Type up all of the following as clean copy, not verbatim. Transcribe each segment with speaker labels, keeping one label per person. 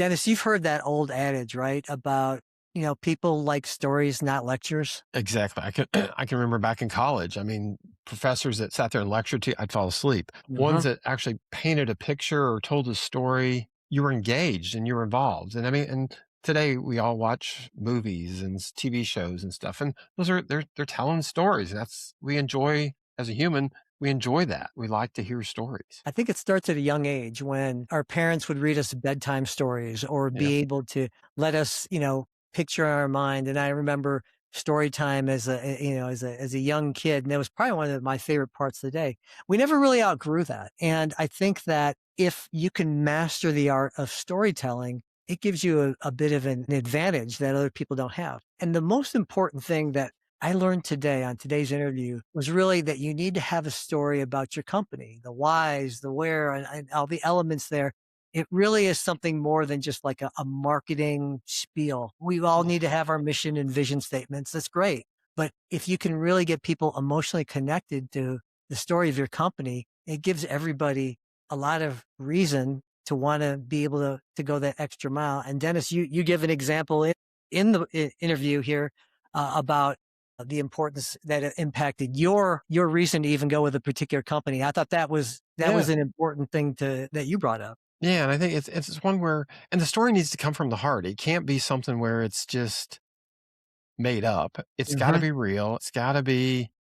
Speaker 1: Dennis, you've heard that old adage, right? About, people like stories, not lectures.
Speaker 2: Exactly. I can I can remember back in college. I mean, professors that sat there and lectured to you, I'd fall asleep. Ones
Speaker 1: Uh-huh.
Speaker 2: that actually painted a picture or told a story, you were engaged and you were involved. And I mean, and today we all watch movies and TV shows and stuff, and those are they're telling stories. That's we enjoy as a human. We enjoy that. We like to hear stories.
Speaker 1: I think it starts at a young age when our parents would read us bedtime stories or
Speaker 2: Yeah.
Speaker 1: be able to let us, picture in our mind. And I remember story time as a young kid. And that was probably one of my favorite parts of the day. We never really outgrew that. And I think that if you can master the art of storytelling, it gives you a bit of an advantage that other people don't have. And the most important thing that I learned today on today's interview was really that you need to have a story about your company, the whys, the where, and all the elements there. It really is something more than just like a marketing spiel. We all need to have our mission and vision statements. That's great. But if you can really get people emotionally connected to the story of your company, it gives everybody a lot of reason to want to be able to go that extra mile. And Dennis, you give an example in the interview here about the importance that it impacted your reason to even go with a particular company. I thought that was
Speaker 2: Yeah.
Speaker 1: an important thing that you brought up.
Speaker 2: Yeah, and I think it's one where and the story needs to come from the heart. It can't be something where it's just made up. It's gotta
Speaker 1: Mhm.
Speaker 2: be real. It's gotta be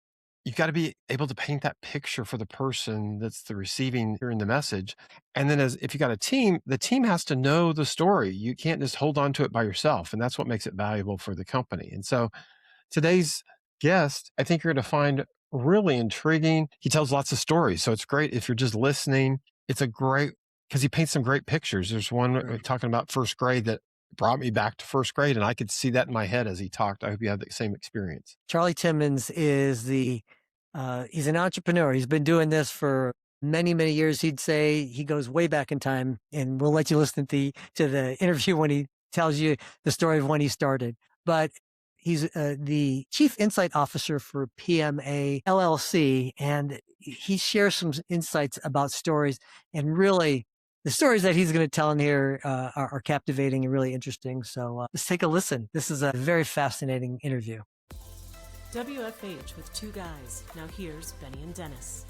Speaker 2: you've gotta be able to paint that picture for the person that's the receiving hearing the message. And then as if you got a team, the team has to know the story. You can't just hold on to it by yourself, and that's what makes it valuable for the company. And so today's guest, I think you're gonna find really intriguing. He tells lots of stories, so it's great if you're just listening. It's a great because he paints some great pictures. There's one
Speaker 1: Right.
Speaker 2: talking about first grade that brought me back to first grade, and I could see that in my head as he talked. I hope you had the same experience.
Speaker 1: Charley Timmins is he's an entrepreneur. He's been doing this for many, many years. He'd say he goes way back in time, and we'll let you listen to the interview when he tells you the story of when he started. But he's the chief insight officer for PMA LLC, and he shares some insights about stories. And really, the stories that he's going to tell in here are captivating and really interesting. So let's take a listen. This is a very fascinating interview.
Speaker 3: WFH with two guys. Now here's Benny and Dennis.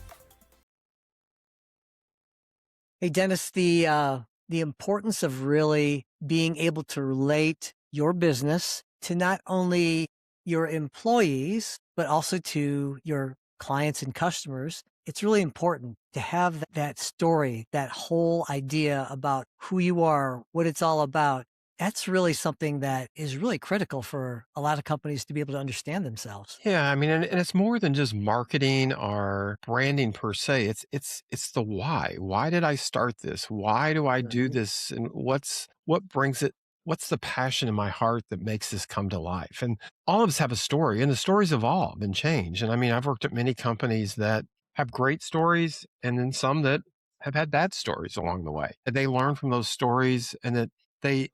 Speaker 1: Hey, Dennis, the importance of really being able to relate your business to not only your employees, but also to your clients and customers. It's really important to have that story, that whole idea about who you are, what it's all about. That's really something that is really critical for a lot of companies to be able to understand themselves.
Speaker 2: Yeah, I mean, and it's more than just marketing or branding per se. It's the why. Why did I start this? Why do I do
Speaker 1: Right.
Speaker 2: this? And what brings it? What's the passion in my heart that makes this come to life? And all of us have a story, and the stories evolve and change. And I mean, I've worked at many companies that have great stories, and then some that have had bad stories along the way. And they learn from those stories, and that they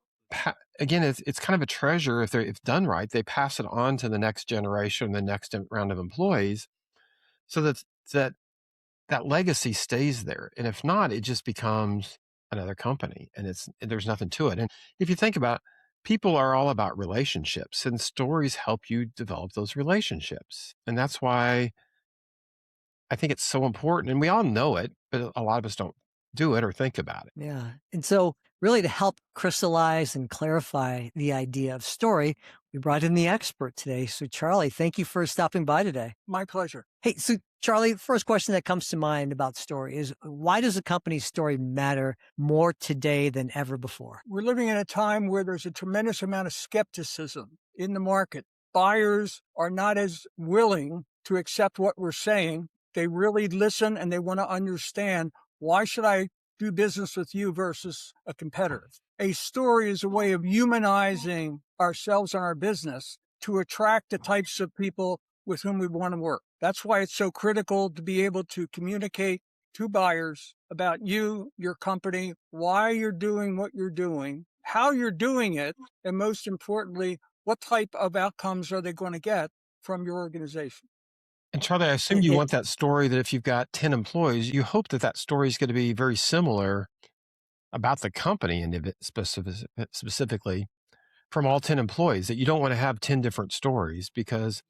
Speaker 2: again, it's kind of a treasure if done right. They pass it on to the next generation, the next round of employees, so that that legacy stays there. And if not, it just becomes another company, and there's nothing to it. And if you think about, people are all about relationships, and stories help you develop those relationships. And that's why I think it's so important. And we all know it, but a lot of us don't do it or think about it.
Speaker 1: Yeah. And so, really, to help crystallize and clarify the idea of story, we brought in the expert today. So, Charley, thank you for stopping by today.
Speaker 4: My pleasure.
Speaker 1: Hey, so Charley, the first question that comes to mind about story is why does a company's story matter more today than ever before?
Speaker 4: We're living in a time where there's a tremendous amount of skepticism in the market. Buyers are not as willing to accept what we're saying. They really listen and they want to understand, why should I do business with you versus a competitor? A story is a way of humanizing ourselves and our business to attract the types of people with whom we want to work. That's why it's so critical to be able to communicate to buyers about you, your company, why you're doing what you're doing, how you're doing it, and most importantly, what type of outcomes are they going to get from your organization.
Speaker 2: And Charlie, I assume
Speaker 1: It,
Speaker 2: you
Speaker 1: it,
Speaker 2: want that story that if you've got 10 employees, you hope that that story is going to be very similar about the company and specifically from all 10 employees, that you don't want to have 10 different stories, because,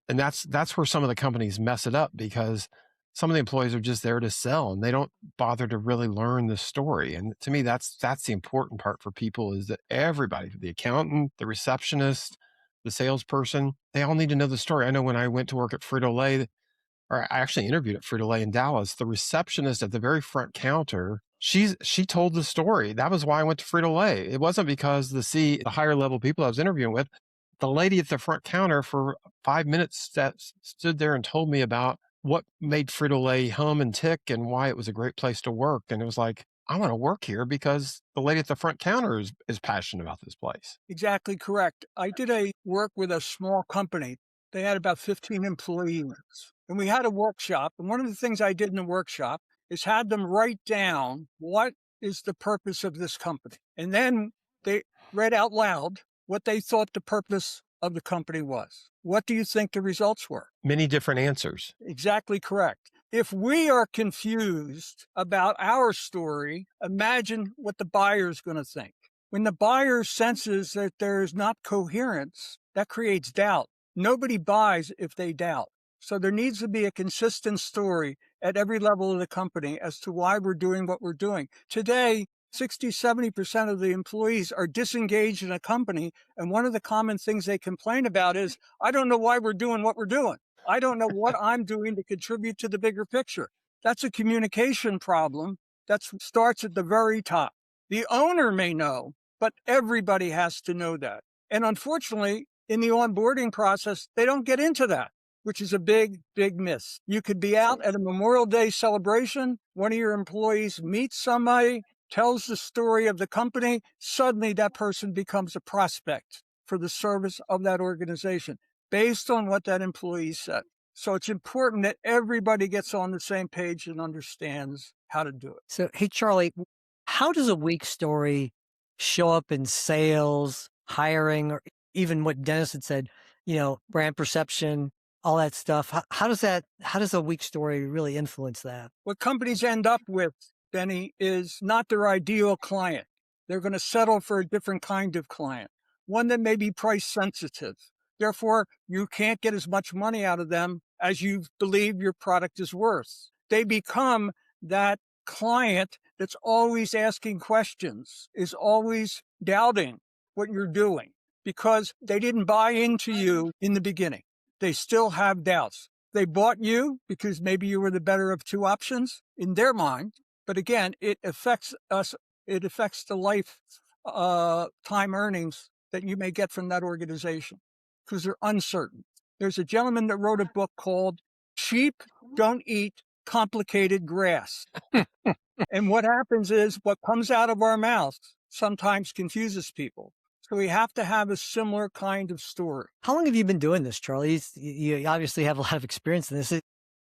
Speaker 2: and that's where some of the companies mess it up, because some of the employees are just there to sell and they don't bother to really learn the story. And to me, that's the important part for people, is that everybody, the accountant, the receptionist, the salesperson, they all need to know the story. I know when I went to work at Frito-Lay, or I actually interviewed at Frito-Lay in Dallas, the receptionist at the very front counter, she told the story. That was why I went to Frito-Lay. It wasn't because the higher level people I was interviewing with. The lady at the front counter for 5 minutes stood there and told me about what made Frito-Lay hum and tick and why it was a great place to work. And it was like, I want to work here because the lady at the front counter is passionate about this place.
Speaker 4: Exactly correct. I did a work with a small company. They had about 15 employees. And we had a workshop. And one of the things I did in the workshop is had them write down what is the purpose of this company. And then they read out loud what they thought the purpose of the company was. What do you think the results were?
Speaker 2: Many different answers.
Speaker 4: Exactly correct. If we are confused about our story, imagine what the buyer is going to think. When the buyer senses that there is not coherence, that creates doubt. Nobody buys if they doubt. So there needs to be a consistent story at every level of the company as to why we're doing what we're doing. Today, 60, 70% of the employees are disengaged in a company. And one of the common things they complain about is, I don't know why we're doing what we're doing. I don't know what I'm doing to contribute to the bigger picture. That's a communication problem that starts at the very top. The owner may know, but everybody has to know that. And unfortunately, in the onboarding process, they don't get into that, which is a big, big miss. You could be out at a Memorial Day celebration. One of your employees meets somebody, tells the story of the company. Suddenly, that person becomes a prospect for the service of that organization based on what that employee said. So it's important that everybody gets on the same page and understands how to do it.
Speaker 1: So, hey, Charley, how does a weak story show up in sales, hiring, or even what Dennis had said, brand perception, all that stuff? How does a weak story really influence that?
Speaker 4: What companies end up with, Benny, is not their ideal client. They're going to settle for a different kind of client, one that may be price sensitive. Therefore, you can't get as much money out of them as you believe your product is worth. They become that client that's always asking questions, is always doubting what you're doing because they didn't buy into you in the beginning. They still have doubts. They bought you because maybe you were the better of two options in their mind. But again, it affects us. It affects the lifetime earnings that you may get from that organization because they're uncertain. There's a gentleman that wrote a book called Sheep Don't Eat Complicated Grass. And what happens is what comes out of our mouths sometimes confuses people. So we have to have a similar kind of story.
Speaker 1: How long have you been doing this, Charley? You obviously have a lot of experience in this.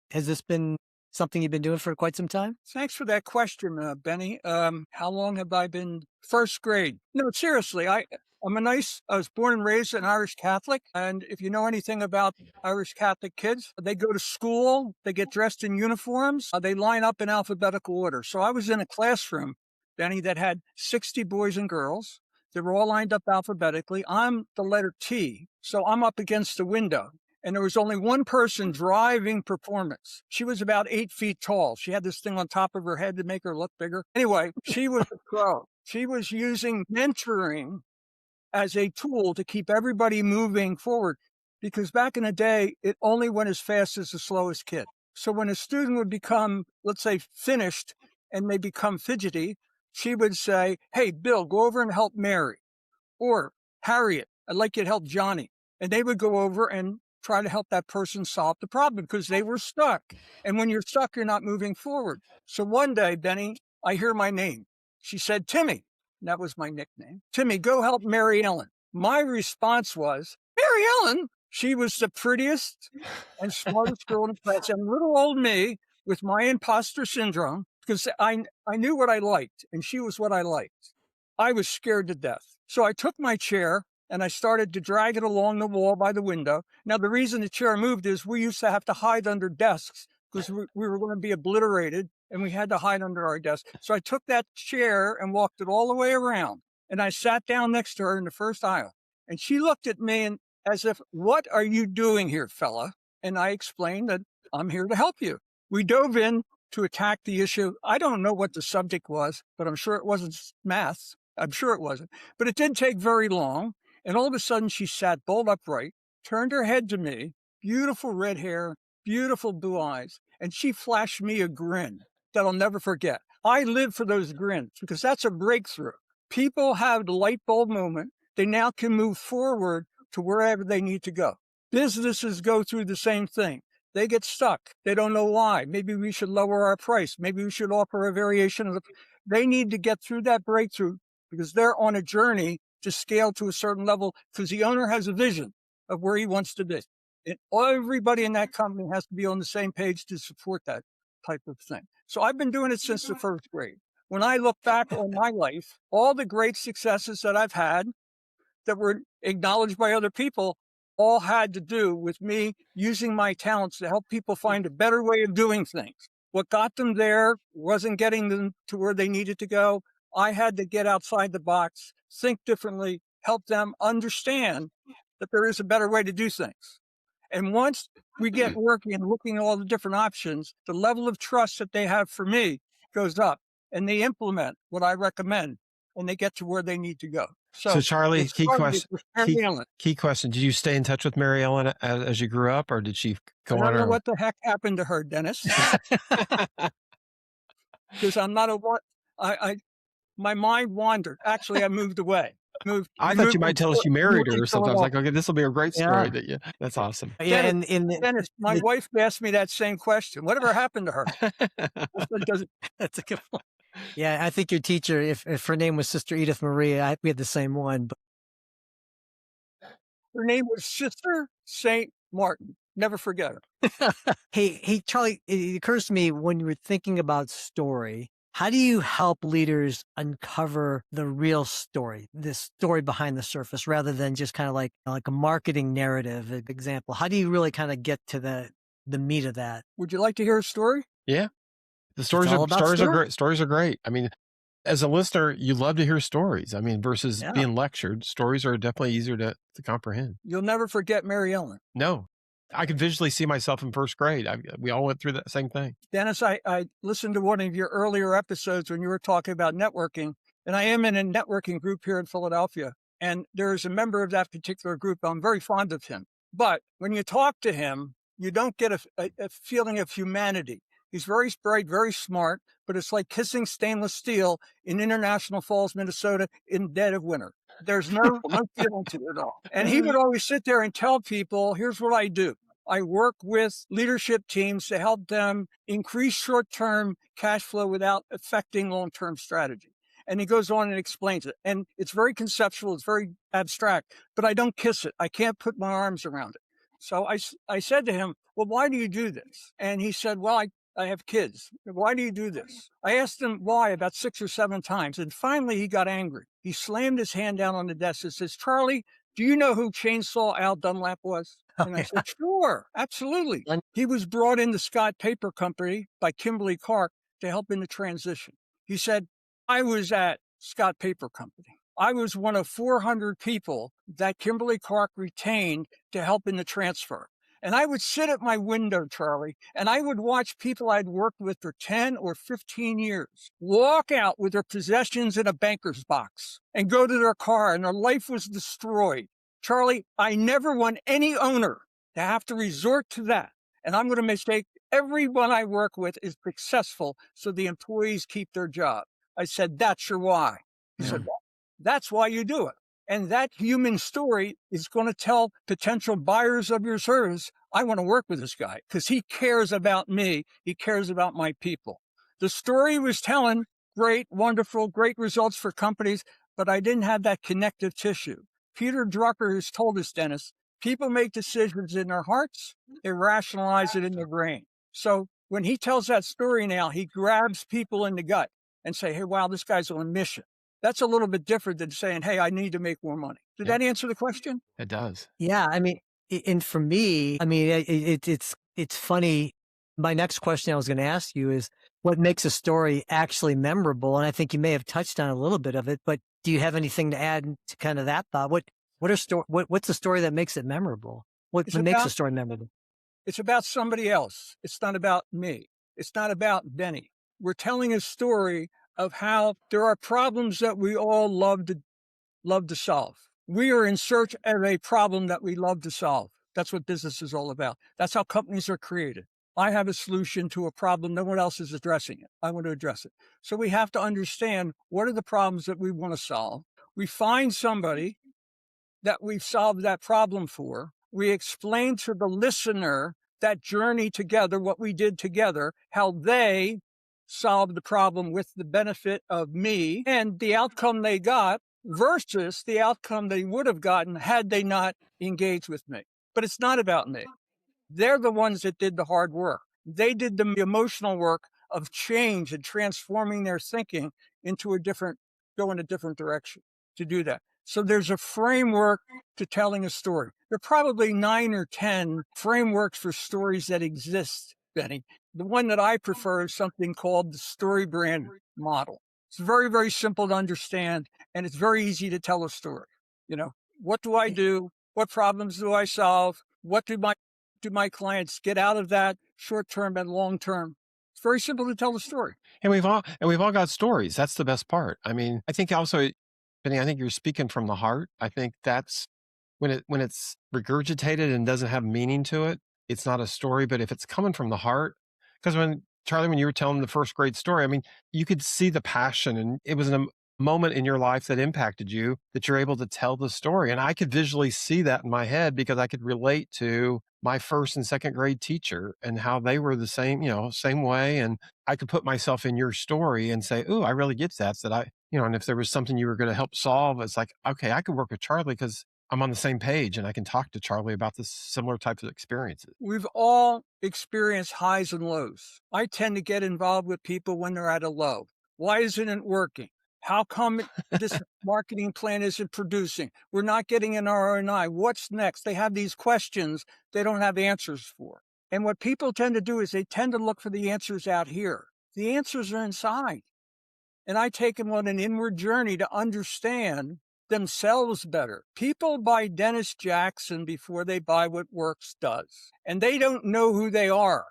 Speaker 1: Has this been something you've been doing for quite some time?
Speaker 4: Thanks for that question, Benny. How long have I been? First grade. No, seriously, I was born and raised an Irish Catholic. And if you know anything about Irish Catholic kids, they go to school, they get dressed in uniforms, they line up in alphabetical order. So I was in a classroom, Benny, that had 60 boys and girls. They were all lined up alphabetically. I'm the letter T, so I'm up against the window. And there was only one person driving performance. She was about 8 feet tall. She had this thing on top of her head to make her look bigger. Anyway, she was a pro. She was using mentoring as a tool to keep everybody moving forward. Because back in the day, it only went as fast as the slowest kid. So when a student would become, let's say, finished and they become fidgety, she would say, hey, Bill, go over and help Mary. Or Harriet, I'd like you to help Johnny. And they would go over and try to help that person solve the problem because they were stuck. And when you're stuck, you're not moving forward. So one day, Benny, I hear my name. She said, Timmy. And that was my nickname. Timmy, go help Mary Ellen. My response was, Mary Ellen? She was the prettiest and smartest girl in the class. And little old me with my imposter syndrome, because I knew what I liked and she was what I liked. I was scared to death. So I took my chair and I started to drag it along the wall by the window. Now, the reason the chair moved is we used to have to hide under desks because we were going to be obliterated and we had to hide under our desk. So I took that chair and walked it all the way around, and I sat down next to her in the first aisle. And she looked at me and as if, "What are you doing here, fella?" And I explained that I'm here to help you. We dove in to attack the issue. I don't know what the subject was, but I'm sure it wasn't math. I'm sure it wasn't. But it didn't take very long. And all of a sudden, she sat bolt upright, turned her head to me, beautiful red hair, beautiful blue eyes, and she flashed me a grin that I'll never forget. I live for those grins because that's a breakthrough. People have the light bulb moment. They now can move forward to wherever they need to go. Businesses go through the same thing. They get stuck. They don't know why. Maybe we should lower our price. Maybe we should offer a variation of the. They need to get through that breakthrough because they're on a journey to scale to a certain level because the owner has a vision of where he wants to be. And everybody in that company has to be on the same page to support that type of thing. So I've been doing it since the first grade. When I look back on my life, all the great successes that I've had that were acknowledged by other people all had to do with me using my talents to help people find a better way of doing things. What got them there wasn't getting them to where they needed to go. I had to get outside the box, think differently, help them understand that there is a better way to do things. And once we get working and looking at all the different options, the level of trust that they have for me goes up and they implement what I recommend and they get to where they need to go.
Speaker 2: So Charley, key question. Did you stay in touch with Mary Ellen as you grew up, or did she go on?
Speaker 4: I don't know what the heck happened to her, Dennis. Because I'm not my mind wandered. Actually, I moved away.
Speaker 2: I thought you might tell us you married her or something. I was like, okay, this will be a great story.
Speaker 1: Yeah.
Speaker 2: That's awesome.
Speaker 1: Yeah,
Speaker 4: Dennis, my wife asked me that same question. Whatever happened to her?
Speaker 1: That's a good one. Yeah, I think your teacher, if her name was Sister Edith Marie, we had the same one. But
Speaker 4: her name was Sister St. Martin. Never forget her.
Speaker 1: Hey, Charley, it occurs to me when you were thinking about story, how do you help leaders uncover the real story, the story behind the surface, rather than just kind of like a marketing narrative example? How do you really kind of get to the meat of that?
Speaker 4: Would you like to hear a story?
Speaker 2: Yeah. The stories are great. Stories are great. I mean, as a listener, you love to hear stories. I mean, versus being lectured, stories are definitely easier to comprehend.
Speaker 4: You'll never forget Mary Ellen.
Speaker 2: No, I could visually see myself in first grade. We all went through that same thing.
Speaker 4: Dennis, I listened to one of your earlier episodes when you were talking about networking, and I am in a networking group here in Philadelphia. And there's a member of that particular group. I'm very fond of him. But when you talk to him, you don't get a feeling of humanity. He's very bright, very smart, but it's like kissing stainless steel in International Falls, Minnesota in dead of winter. There's no feeling to it at all. And he would always sit there and tell people, here's what I do. I work with leadership teams to help them increase short-term cash flow without affecting long-term strategy. And he goes on and explains it. And it's very conceptual. It's very abstract, but I don't kiss it. I can't put my arms around it. So I said to him, well, why do you do this? And he said, well, I have kids. Why do you do this? I asked him why about 6 or 7 times. And finally, he got angry. He slammed his hand down on the desk and says, Charley, do you know who Chainsaw Al Dunlap was? And I said, sure, absolutely. He was brought into Scott Paper Company by Kimberly Clark to help in the transition. He said, I was at Scott Paper Company. I was one of 400 people that Kimberly Clark retained to help in the transfer. And I would sit at my window, Charley, and I would watch people I'd worked with for 10 or 15 years walk out with their possessions in a banker's box and go to their car, and their life was destroyed. Charley, I never want any owner to have to resort to that. And I'm going to make everyone I work with is successful so the employees keep their job. I said, that's your why. He said, well, that's why you do it. And that human story is going to tell potential buyers of your service, I want to work with this guy because he cares about me. He cares about my people. The story he was telling, great, wonderful, great results for companies, but I didn't have that connective tissue. Peter Drucker has told us, Dennis, people make decisions in their hearts, they rationalize it in their brain. So when he tells that story now, he grabs people in the gut and say, hey, wow, this guy's on a mission. That's a little bit different than saying, hey, I need to make more money. Did that answer the question?
Speaker 2: It does.
Speaker 1: Yeah. I mean, and for me, I mean, it's funny. My next question I was going to ask you is, what makes a story actually memorable. And I think you may have touched on a little bit of it, but do you have anything to add to kind of that thought? What's the story that makes it memorable? What
Speaker 4: It's
Speaker 1: makes a
Speaker 4: about
Speaker 1: story memorable?
Speaker 4: it's about somebody else. It's not about me. It's not about Benny. We're telling a story of how there are problems that we all love to solve. We are in search of a problem that we love to solve. That's what business is all about. That's how companies are created. I have a solution to a problem. No one else is addressing it. I want to address it. So we have to understand what are the problems that we want to solve. We find somebody that we've solved that problem for. We explain to the listener that journey together, what we did together, how they solved the problem with the benefit of me and the outcome they got versus the outcome they would have gotten had they not engaged with me. But it's not about me. They're the ones that did the hard work. They did the emotional work of change and transforming their thinking into go in a different direction to do that. So there's a framework to telling a story. There are probably 9 or 10 frameworks for stories that exist, Benny. The one that I prefer is something called the story brand model. It's very, very simple to understand, and it's very easy to tell a story. What do I do? What problems do I solve? What do my clients get out of that short term and long term? It's very simple to tell the story.
Speaker 2: And we've all got stories. That's the best part. I mean, I think also, Benny, I think you're speaking from the heart. I think that's when it's regurgitated and doesn't have meaning to it, it's not a story. But if it's coming from the heart, because Charley, when you were telling the first great story, I mean, you could see the passion, and it was a moment in your life that impacted you, that you're able to tell the story. And I could visually see that in my head because I could relate to my first and second grade teacher and how they were the same way. And I could put myself in your story and say, "Ooh, I really get that." And if there was something you were going to help solve, it's like, okay, I could work with Charley because I'm on the same page and I can talk to Charley about this similar types of experiences.
Speaker 4: We've all experienced highs and lows. I tend to get involved with people when they're at a low. Why isn't it working? How come this marketing plan isn't producing? We're not getting an ROI. What's next? They have these questions they don't have answers for. And what people tend to do is they tend to look for the answers out here. The answers are inside. And I take them on an inward journey to understand themselves better. People buy Dennis Jackson before they buy what Works does. And they don't know who they are.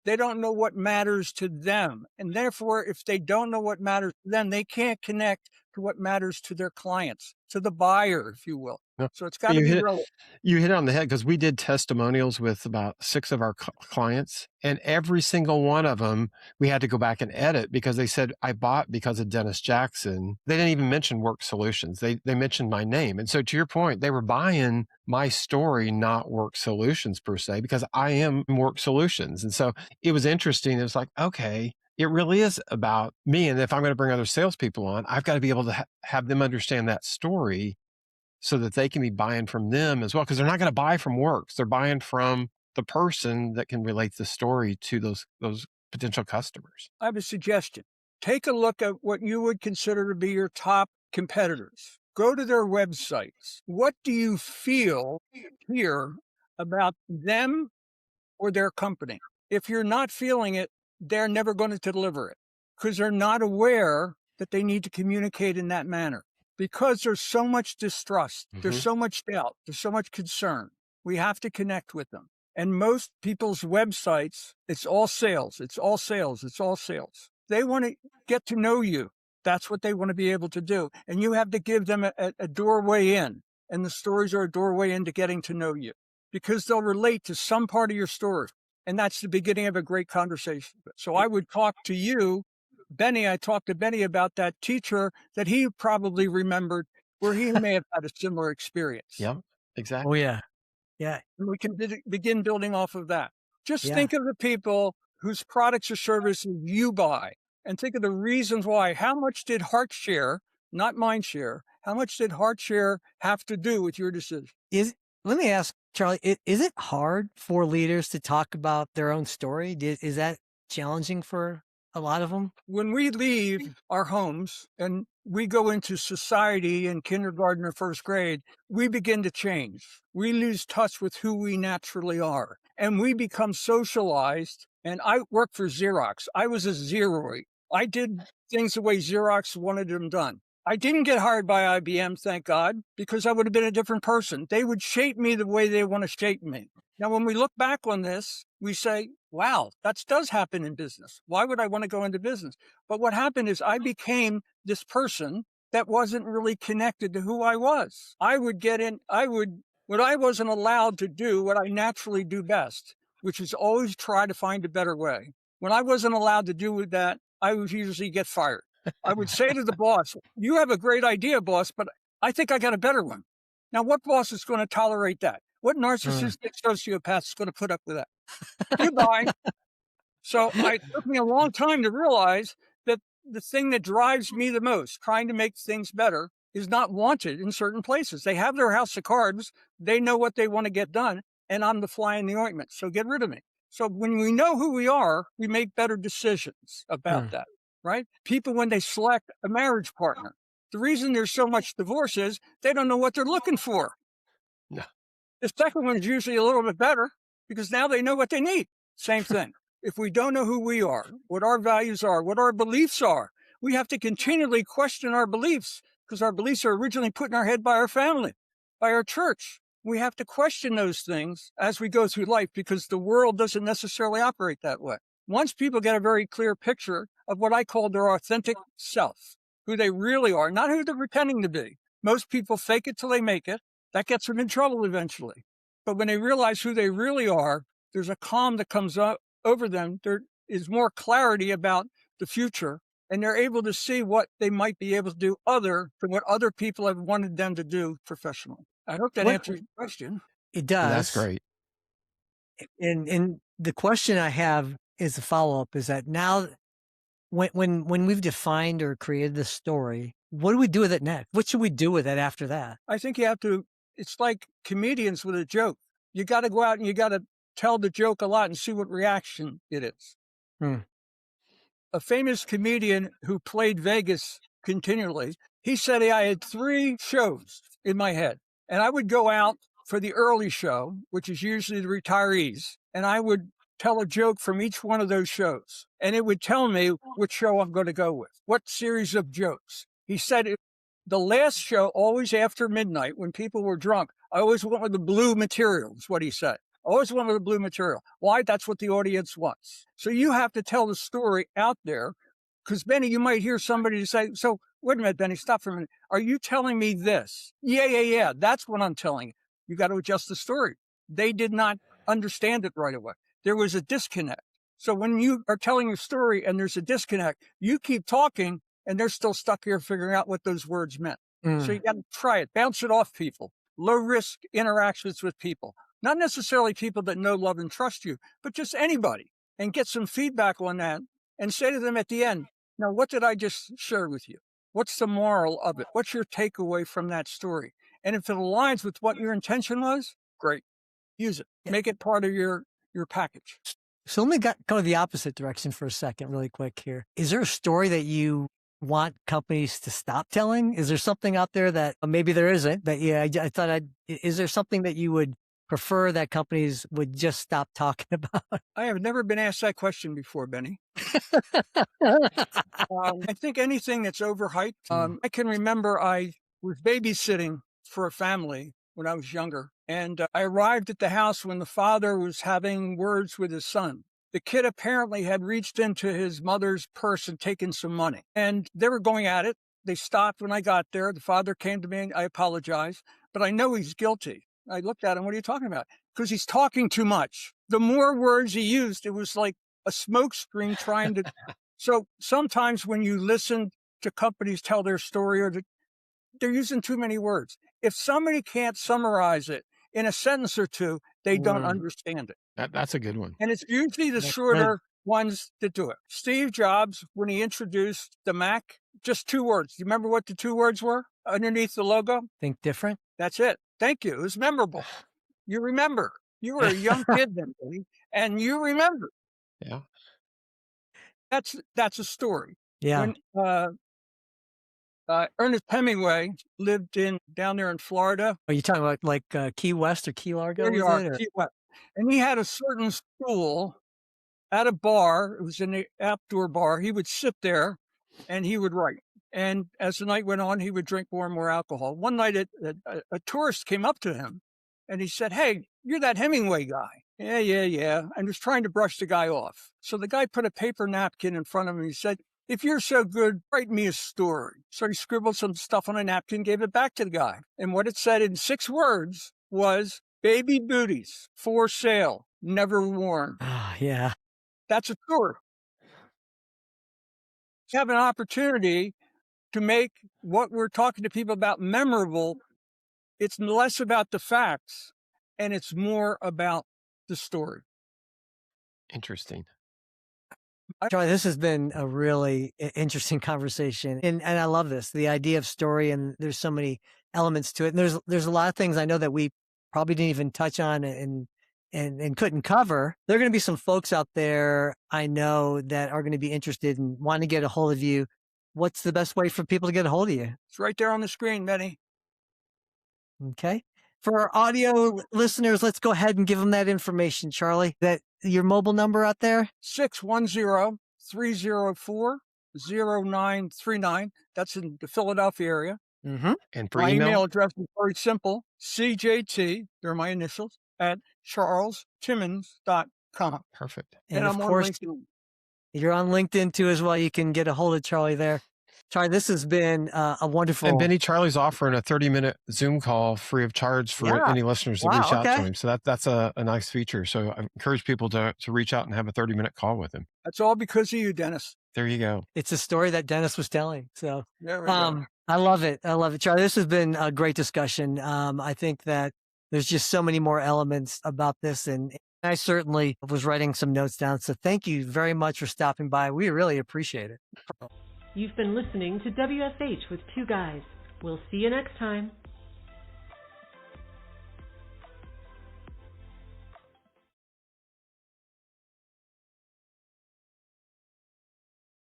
Speaker 4: They don't know what matters to them. And therefore, if they don't know what matters to them, they can't connect to what matters to their clients, to the buyer, if you will.
Speaker 2: No.
Speaker 4: So it's got to be relevant.
Speaker 2: You hit it on the head because we did testimonials with about 6 of our clients, and every single one of them, we had to go back and edit because they said, I bought because of Dennis Jackson. They didn't even mention Work Solutions. They mentioned my name. And so to your point, they were buying my story, not Work Solutions per se, because I am Work Solutions. And so it was interesting. It was like, okay, it really is about me. And if I'm going to bring other salespeople on, I've got to be able to have them understand that story so that they can be buying from them as well. Because they're not going to buy from Works. They're buying from the person that can relate the story to those potential customers.
Speaker 4: I have a suggestion. Take a look at what you would consider to be your top competitors. Go to their websites. What do you feel here about them or their company? If you're not feeling it, they're never going to deliver it because they're not aware that they need to communicate in that manner. Because there's so much distrust, there's so much doubt, there's so much concern. We have to connect with them. And most people's websites, it's all sales, it's all sales, it's all sales. They want to get to know you. That's what they want to be able to do. And you have to give them a doorway in. And the stories are a doorway into getting to know you because they'll relate to some part of your story. And that's the beginning of a great conversation. So I would talk to you, Benny. I talked to Benny about that teacher that he probably remembered where he may have had a similar experience.
Speaker 2: Yeah, exactly.
Speaker 1: Oh, yeah. Yeah.
Speaker 4: And we can begin building off of that. Just
Speaker 1: Yeah.
Speaker 4: think of the people whose products or services you buy and think of the reasons why. How much did heart share, not mind share, how much did heart share have to do with your decision?
Speaker 1: Let me ask, Charley, is it hard for leaders to talk about their own story? Is that challenging for A lot of them.
Speaker 4: When we leave our homes and we go into society in kindergarten or first grade, we begin to change. We lose touch with who we naturally are and we become socialized. And I worked for Xerox. I was a Zeroid. I did things the way Xerox wanted them done. I didn't get hired by IBM, thank God, because I would have been a different person. They would shape me the way they want to shape me. Now, when we look back on this, we say, wow, that does happen in business. Why would I want to go into business? But what happened is I became this person that wasn't really connected to who I was. What I wasn't allowed to do, what I naturally do best, which is always try to find a better way. When I wasn't allowed to do that, I would usually get fired. I would say to the boss, you have a great idea, boss, but I think I got a better one. Now, what boss is going to tolerate that? What narcissistic sociopath is going to put up with that? Goodbye. So it took me a long time to realize that the thing that drives me the most, trying to make things better, is not wanted in certain places. They have their house of cards. They know what they want to get done, and I'm the fly in the ointment. So get rid of me. So when we know who we are, we make better decisions about that, right? People, when they select a marriage partner, the reason there's so much divorce is they don't know what they're looking for.
Speaker 2: No.
Speaker 4: The second one is usually a little bit better because now they know what they need. Same thing. If we don't know who we are, what our values are, what our beliefs are, we have to continually question our beliefs because our beliefs are originally put in our head by our family, by our church. We have to question those things as we go through life because the world doesn't necessarily operate that way. Once people get a very clear picture of what I call their authentic self, who they really are, not who they're pretending to be. Most people fake it till they make it. That gets them in trouble eventually. But when they realize who they really are, there's a calm that comes up over them. There is more clarity about the future, and they're able to see what they might be able to do other than what other people have wanted them to do professionally. I hope that answers your question.
Speaker 1: It does.
Speaker 2: That's great.
Speaker 1: And the question I have is a follow-up is that now when we've defined or created the story, what do we do with it next? What should we do with it after that?
Speaker 4: I think you have to, it's like comedians with a joke. You got to go out and you got to tell the joke a lot and see what reaction it is. A famous comedian who played Vegas continually, he said I had 3 shows in my head. And I would go out for the early show, which is usually the retirees, and I would tell a joke from each one of those shows. And it would tell me which show I'm going to go with, what series of jokes. He said the last show, always after midnight, when people were drunk, I always went with the blue material, is what he said. Always went with the blue material. Why? That's what the audience wants. So you have to tell the story out there, because, Benny, you might hear somebody say, so wait a minute, Benny, stop for a minute. Are you telling me this? Yeah. That's what I'm telling you. You got to adjust the story. They did not understand it right away. There was a disconnect. So when you are telling a story and there's a disconnect, you keep talking and they're still stuck here figuring out what those words meant. So you got to try it, bounce it off people, low risk interactions with people, not necessarily people that know, love, and trust you, but just anybody, and get some feedback on that and say to them at the end, now, what did I just share with you? What's the moral of it? What's your takeaway from that story? And if it aligns with what your intention was, great. Use it. Make it part of your package.
Speaker 1: So let me go the opposite direction for a second, really quick here. Is there a story that you want companies to stop telling? Is there something out there that maybe there isn't, but I thought is there something that you would prefer that companies would just stop talking about?
Speaker 4: I have never been asked that question before, Benny. I think anything that's overhyped. I can remember I was babysitting for a family when I was younger, and I arrived at the house when the father was having words with his son. The kid apparently had reached into his mother's purse and taken some money, and they were going at it. They stopped when I got there. The father came to me and I apologized, but I know he's guilty. I looked at him, what are you talking about? Because he's talking too much. The more words he used, it was like a smoke screen trying to. So sometimes when you listen to companies tell their story, they're using too many words. If somebody can't summarize it in a sentence or two, they don't understand it.
Speaker 2: That's a good one.
Speaker 4: And it's usually the shorter ones that do it. Steve Jobs, when he introduced the Mac, just 2 words. Do you remember what the 2 words were underneath the logo?
Speaker 1: Think different.
Speaker 4: That's it. Thank you. It was memorable. You remember. You were a young kid then, Billy, and you remember.
Speaker 2: Yeah.
Speaker 4: That's a story.
Speaker 1: Yeah.
Speaker 4: When Ernest Hemingway lived down there in Florida.
Speaker 1: Are you talking about like Key West or Key
Speaker 4: There
Speaker 1: Largo,
Speaker 4: you
Speaker 1: was
Speaker 4: are,
Speaker 1: it? Or?
Speaker 4: Key West. And he had a certain stool at a bar. It was an outdoor bar. He would sit there and he would write. And as the night went on, he would drink more and more alcohol. One night, a tourist came up to him and he said, "Hey, you're that Hemingway guy." "Yeah, yeah, yeah." And was trying to brush the guy off. So the guy put a paper napkin in front of him and he said, "If you're so good, write me a story." So he scribbled some stuff on a napkin, gave it back to the guy. And what it said in 6 words was, "Baby booties, for sale, never worn."
Speaker 1: Ah, yeah.
Speaker 4: That's a story. You have an opportunity to make what we're talking to people about memorable. It's less about the facts and it's more about the story.
Speaker 2: Interesting.
Speaker 1: Charley, this has been a really interesting conversation, and I love this, the idea of story, and there's so many elements to it. And there's a lot of things I know that we probably didn't even touch on and couldn't cover. There are going to be some folks out there I know that are going to be interested and want to get a hold of you. What's the best way for people to get a hold of you?
Speaker 4: It's right there on the screen, Benny.
Speaker 1: Okay. For our audio listeners, let's go ahead and give them that information, Charley. That your mobile number out there?
Speaker 4: 610-304-0939. That's in the Philadelphia area.
Speaker 1: Mm-hmm.
Speaker 2: And for
Speaker 4: My
Speaker 2: email?
Speaker 4: email address is very simple. CJT, they're my initials, at charlestimmins.com.
Speaker 2: Perfect.
Speaker 1: And
Speaker 4: I'm
Speaker 1: of course,
Speaker 4: on LinkedIn.
Speaker 1: you're on LinkedIn too as well. You can get a hold of Charley there. Charley, this has been a wonderful.
Speaker 2: And Benny, Charley's offering a 30-minute Zoom call free of charge for any listeners that reach out to him. So that's a nice feature. So I encourage people to reach out and have a 30-minute call with him.
Speaker 4: That's all because of you, Dennis.
Speaker 2: There you go.
Speaker 1: It's a story that Dennis was telling. So
Speaker 4: There we go.
Speaker 1: I love it. I love it. Charley, this has been a great discussion. I think that there's just so many more elements about this, and I certainly was writing some notes down. So thank you very much for stopping by. We really appreciate it.
Speaker 3: You've been listening to WFH with Two Guys. We'll see you next time.